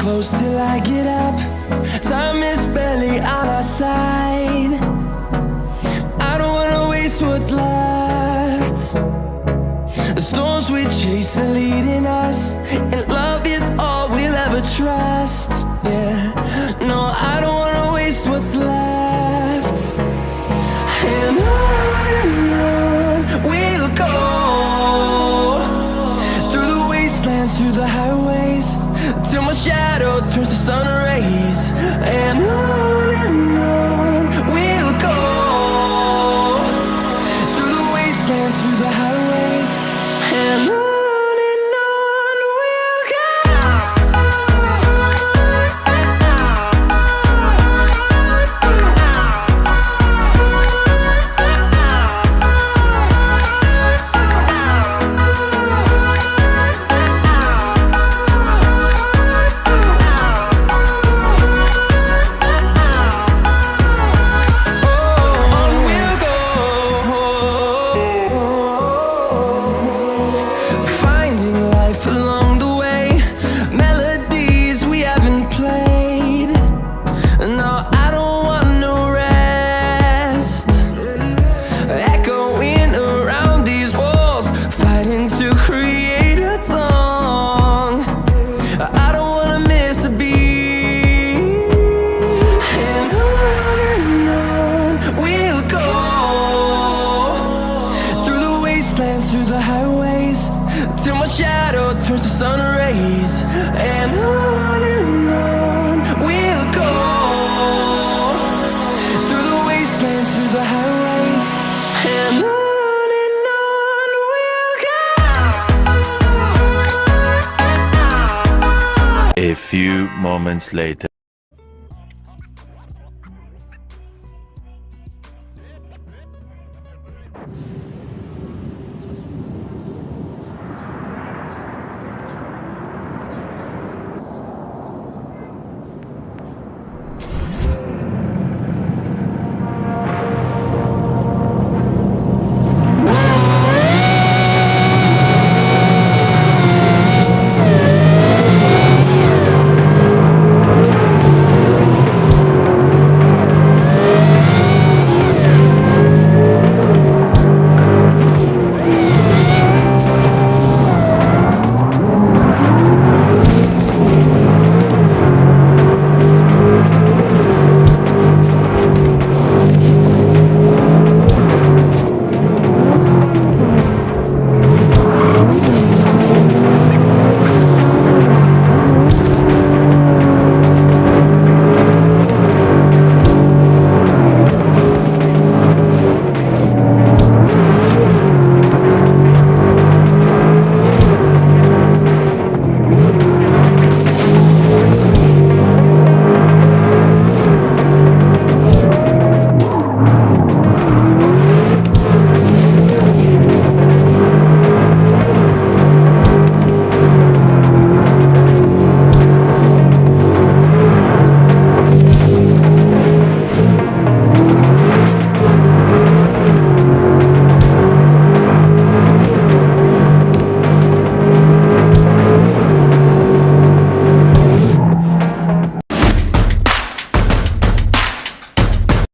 close till I get up. Time is barely on our side. I don't wanna waste what's left. The storms we chase are leading us, and love is all we'll ever trust. Yeah, no, I don't wanna waste what's left. And on we'll go, through the wastelands, through the highways, till my shadow turns to sun rays. And on we'll go, through the wastelands, through the highways, and on we'll go. Through the highways, till my shadow turns to sun rays. And on we'll go, through the wastelands, through the highways, and on we'll go. A few moments later.